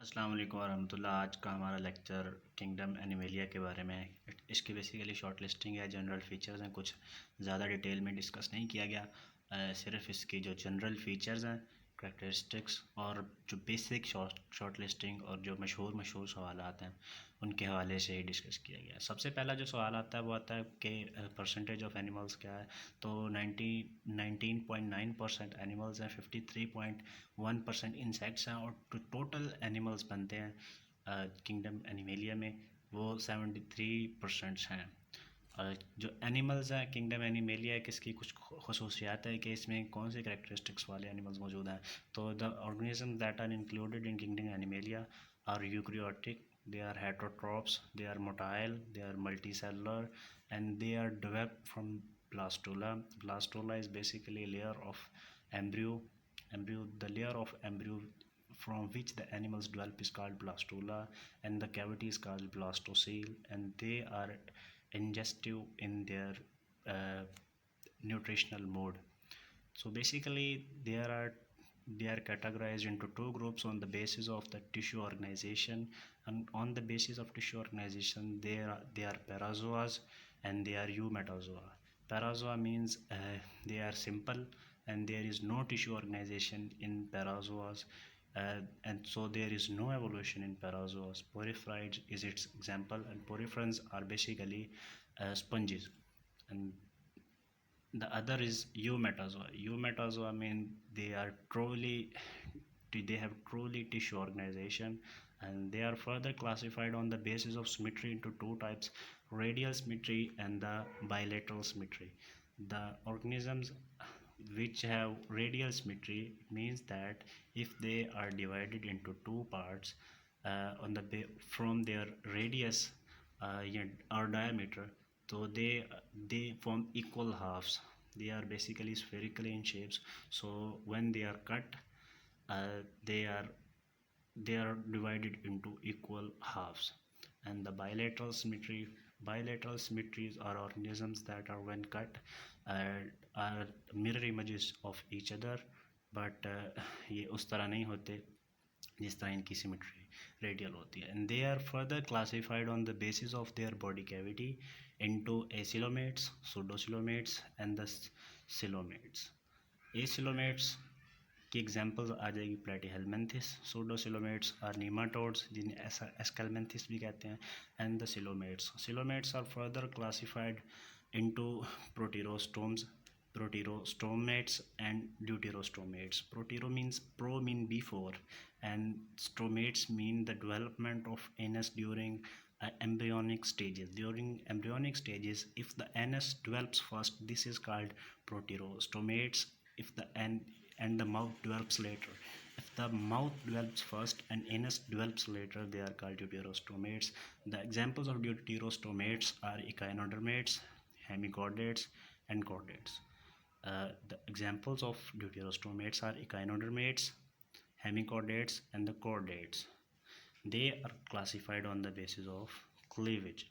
अस्सलाम वालेकुम वरहमतुल्लाह। आज का हमारा लेक्चर किंगडम एनिमेलिया के बारे में है। इसकी बेसिकली शॉर्ट लिस्टिंग या जनरल फीचर्स हैं, कुछ ज़्यादा डिटेल में डिस्कस नहीं किया गया। सिर्फ इसकी जो जनरल फीचर्स हैं, करैक्टरिस्टिक्स और जो बेसिक शॉर्ट लिस्टिंग और जो मशहूर सवालात हैं उनके हवाले से ही डिस्कस किया गया। सबसे पहला जो सवाल आता है वो आता है कि परसेंटेज ऑफ एनिमल्स क्या है। तो 19.9% एनिमल्स हैं, 53.1% इंसेक्ट्स हैं और टोटल एनिमल्स बनते हैं किंगडम एनिमेलिया में वो 73% हैं। जो एनिमल्स हैं किंगडम एनिमेलिया है, किसकी कुछ खसूसियात है कि इसमें कौन से करैक्टरिस्टिक्स वाले एनिमल्स मौजूद हैं। तो the organism that are included in kingdom Animalia are eukaryotic, they are heterotrophs, they are motile, they are multicellular, and they are developed from blastula. Blastula is basically a layer of embryo. The layer of embryo from which the animals develop is called blastula, and the cavity is called blastocele, and they are ingestive in their uh, nutritional mode. So basically they are categorized into two groups on the basis of the tissue organization, and on the basis of tissue organization they are parazoas and they are eumetazoa. Parazoa means they are simple and there is no tissue organization in parazoas, and so there is no evolution in parazoas. Poriferids is its example, and poriferans are basically sponges. And the other is eumetazoa. Eumetazoa mean they have truly tissue organization, and they are further classified on the basis of symmetry into two types: radial symmetry and the bilateral symmetry. The organisms which have radial symmetry means that if they are divided into two parts on the from their radius or diameter, so they form equal halves. They are basically spherical in shapes, so when they are cut, uh, they are they are divided into equal halves. And the bilateral symmetries are organisms that are when cut are mirror images of each other, but ये उस तरह नहीं होते जिस तरह इनकी symmetry radial होती है. And they are further classified on the basis of their body cavity into acoelomates, pseudocoelomates and the coelomates. Acoelomates की एग्जांपल्स आ जाएगी प्लेटीहेलमिन्थिस. सूडोसिलोमेट्स आर नीमाटोड्स जिन्हें एस्केलमिन्थिस भी कहते हैं, and the coelomates are further classified into proterostomes, proterostomates and deuterostomates. Pro mean before, and stomates mean the development of anus during embryonic stages. During embryonic stages, if the anus develops first, this is called proterostomates. If the and the mouth develops later. If the mouth develops first and anus develops later, they are called deuterostomates. The examples of deuterostomates are echinodermates, hemichordates, and chordates. The examples of deuterostomates are echinodermates, hemichordates, and the chordates. They are classified on the basis of cleavage.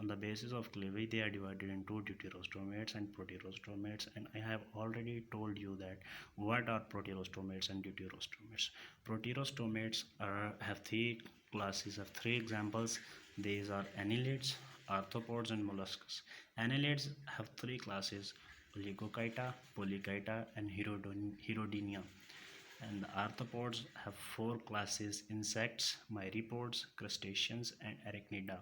On the basis of cleavage, they are divided into deuterostomates and proterostomates, and I have already told you that what are proterostomates and deuterostomates. Proterostomates have three classes, of three examples. These are annelids, arthropods, and mollusks. Annelids have three classes: Oligochaeta, Polychaeta, and Hierodina. And the arthropods have four classes: insects, myriapods, crustaceans, and arachnida.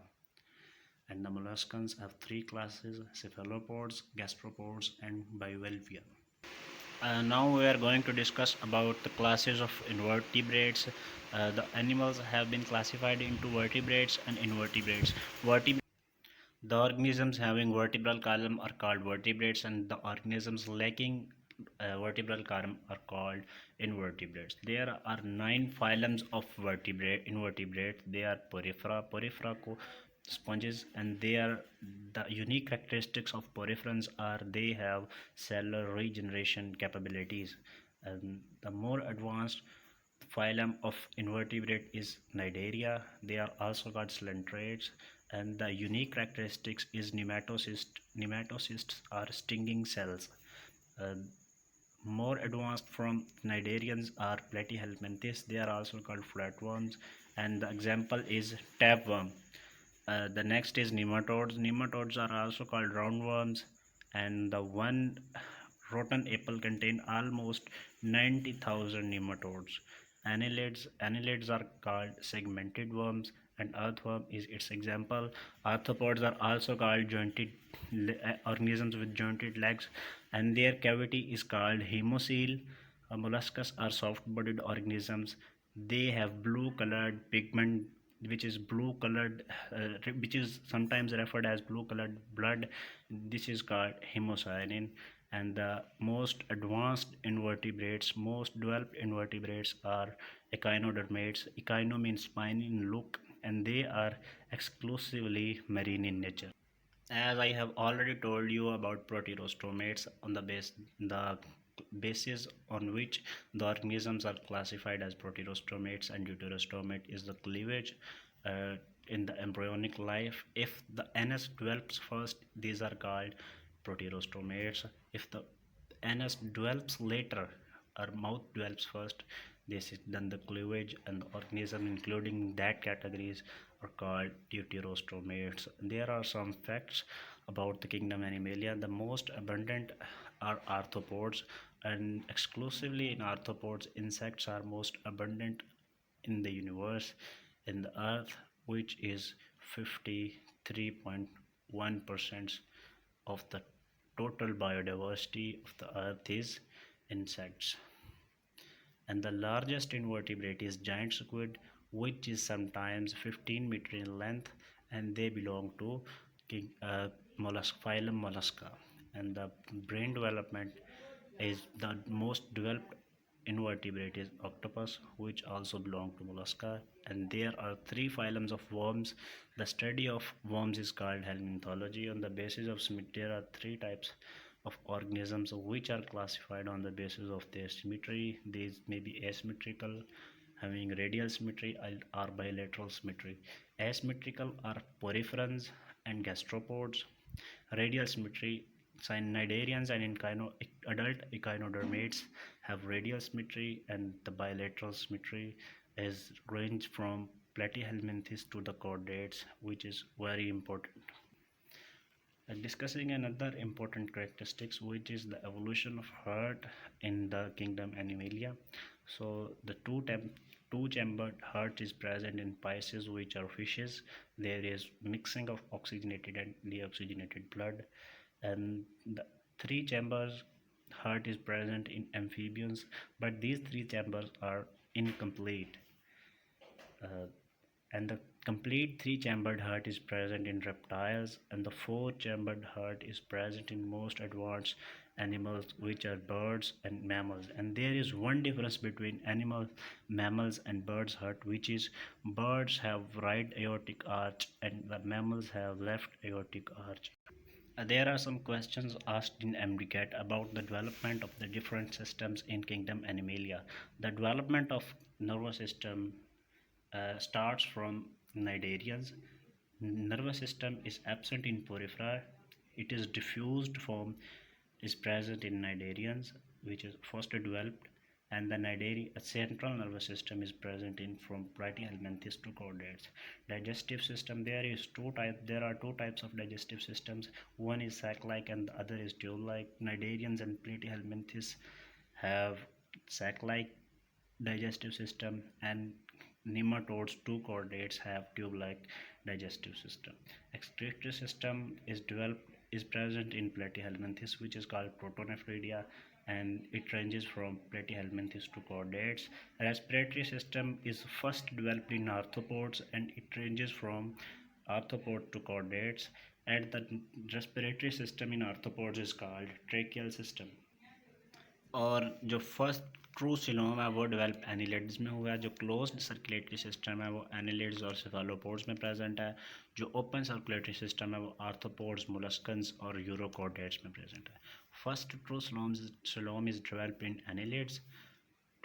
And the molluscans have three classes: cephalopods, gastropods, and bivalvia. Now we are going to discuss about the classes of invertebrates. The animals have been classified into vertebrates and invertebrates. The organisms having vertebral column are called vertebrates, and the organisms lacking vertebral column are called invertebrates. There are 9 phylums of invertebrates. They are porifera sponges, and they are the unique characteristics of poriferans are they have cellular regeneration capabilities. And the more advanced phylum of invertebrate is Cnidaria. They are also called coelentrates, and the unique characteristics is nematocysts. Nematocysts are stinging cells. Uh, more advanced from cnidarians are platyhelminthes. They are also called flatworms, and the example is tapeworm. The next is nematodes. Nematodes are also called roundworms, and the one rotten apple contain almost 90,000 nematodes. Annelids are called segmented worms, and earthworm is its example. Arthropods are also called jointed organisms with jointed legs, and their cavity is called 𝘾𝙤𝙤𝙈. Molluscs are soft-bodied organisms. They have blue-colored pigment, which is blue colored, which is sometimes referred as blue colored blood. This is called hemocyanin. And the most advanced invertebrates, most developed invertebrates are echinodermates. Echino means spiny in look, and they are exclusively marine in nature. As I have already told you about proterostomates, on the basis on which the organisms are classified as proterostomates and deuterostomate is the cleavage in the embryonic life. If the anus develops first, these are called proterostomates. If the anus develops later, or mouth develops first, this is then the cleavage, and the organism including that categories are called deuterostomates. There are some facts about the kingdom Animalia. The most abundant are arthropods, and exclusively in arthropods, insects are most abundant in the universe. In the earth, which is 53.1% of the total biodiversity of the earth is insects. And the largest invertebrate is giant squid, which is sometimes 15 meter in length, and they belong to phylum Mollusca. And the brain development is the most developed invertebrate is octopus, which also belong to mollusca. And there are three phylums of worms. The study of worms is called helminthology. On the basis of Smith, there are three types of organisms which are classified on the basis of their symmetry. These may be asymmetrical, having radial symmetry, or bilateral symmetry. Asymmetrical are poriferans and gastropods. Radial symmetry, cyanidarians and adult echinodermates have radial symmetry, and the bilateral symmetry is range from platyhelminthes to the chordates, which is very important. Discussing another important characteristics, which is the evolution of heart in the kingdom Animalia. So the two-chambered heart is present in Pisces, which are fishes. There is mixing of oxygenated and deoxygenated blood. And the three chambers heart is present in amphibians, but these three chambers are incomplete. And the complete three-chambered heart is present in reptiles, and the four-chambered heart is present in most advanced animals, which are birds and mammals. And there is one difference between mammals and birds' heart, which is birds have right aortic arch and the mammals have left aortic arch. There are some questions asked in MDCAT about the development of the different systems in kingdom Animalia. The development of nervous system starts from cnidarians. Nervous system is absent in porifera. It is diffused form is present in cnidarians, which is first developed, and the central nervous system is present in from platyhelminthes to chordates. Digestive system, there are two types of digestive systems. One is sac-like and the other is tube-like. Cnidarians and platyhelminthes have sac-like digestive system, and nematodes to chordates have tube-like digestive system. Excretory system is present in platyhelminthes, which is called protonephridia, and it ranges from platyhelminthes to chordates. Respiratory system is first developed in arthropods, and it ranges from arthropod to chordates. And the respiratory system in arthropods is called tracheal system. और जो first true coelom है वो develop annelids में हुआ है. जो closed circulatory system है वो एनिलिड्स और सेफालोपोड्स में प्रेजेंट है. जो ओपन सर्कुलेटरी सिस्टम है वो आर्थ्रोपोड्स, मोलस्कन्स और यूरोकॉर्डेट्स में प्रेजेंट है. First true coelom is developed in annelids.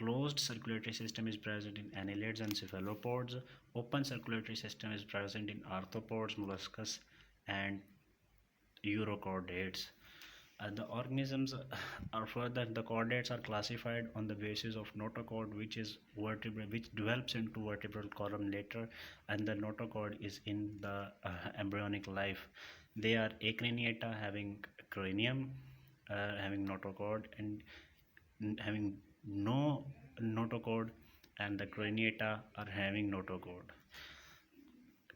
Closed circulatory system is present in annelids and cephalopods. Open circulatory system is present in arthropods, molluscus, and urochordates. The organisms are further, the chordates are classified on the basis of notochord, which is vertebral, which develops into vertebral column later, and the notochord is in the embryonic life. They are acraniata, having cranium, having notochord, and having no notochord, and the craniata are having notochord.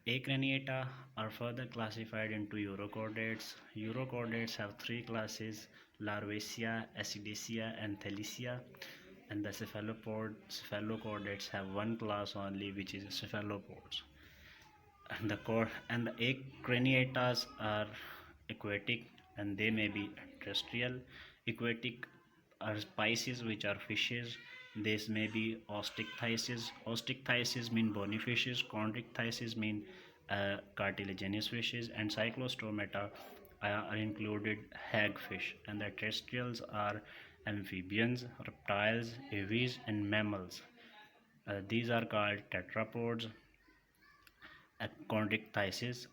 Acraniata are further classified into urochordates. Urochordates have three classes: Larvaceae, Acidacea, and Thelyacea. And the cephalochordates have one class only, which is cephalopods. And the acraniatas are aquatic, and they may be terrestrial. Aquatic are species which are fishes. This may be osteichthyses. Osteichthyses mean bony fishes. Chondrichthyses mean cartilaginous fishes. And cyclostomata are included hagfish. And the terrestrials are amphibians, reptiles, aves, and mammals. These are called tetrapods. Chondrichthyses,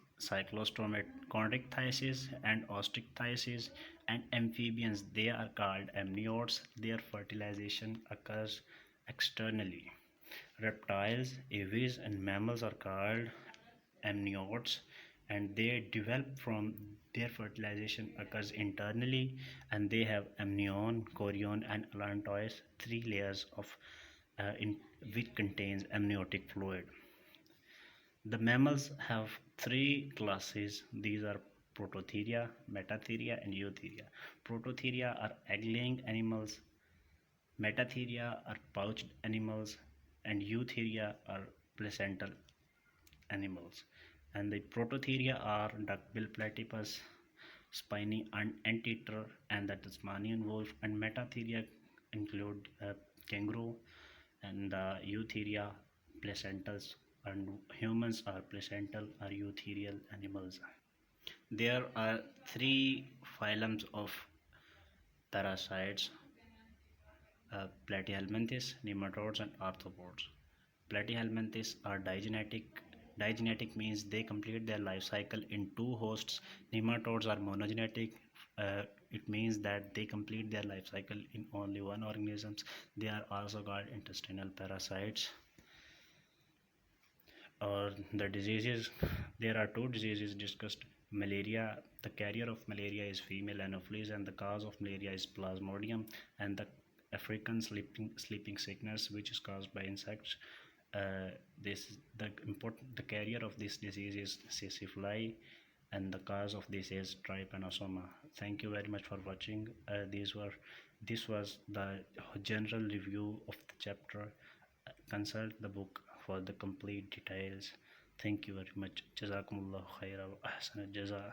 chondrichthyses, and osteichthyses, and amphibians, they are called amniotes. Their fertilization occurs externally. Reptiles, aves, and mammals are called amniotes, and they develop from their fertilization occurs internally, and they have amnion, chorion, and allantois, three layers of which contains amniotic fluid. The mammals have three classes. These are Prototheria, Metatheria, and Eutheria. Prototheria are egg-laying animals, Metatheria are pouched animals, and Eutheria are placental animals. And the Prototheria are duck-billed platypus, spiny anteater, and the Tasmanian wolf. And Metatheria include kangaroo, and the Eutheria placentals, and humans are placental or eutherial animals. There are three phylums of parasites: Platyhelminthes, nematodes, and arthropods. Platyhelminthes are digenetic. Digenetic means they complete their life cycle in two hosts. Nematodes are monogenetic. It means that they complete their life cycle in only one organism. They are also called intestinal parasites. Or the diseases, there are two diseases discussed: malaria. The carrier of malaria is female anopheles, and the cause of malaria is plasmodium. And the African sleeping sickness, which is caused by insects. The carrier of this disease is Sisifly, and the cause of this is trypanosoma. Thank you very much for watching. This was the general review of the chapter. Consult the book for the complete details. Thank you very much. Jazakumullah khaira wa ahsana jaza.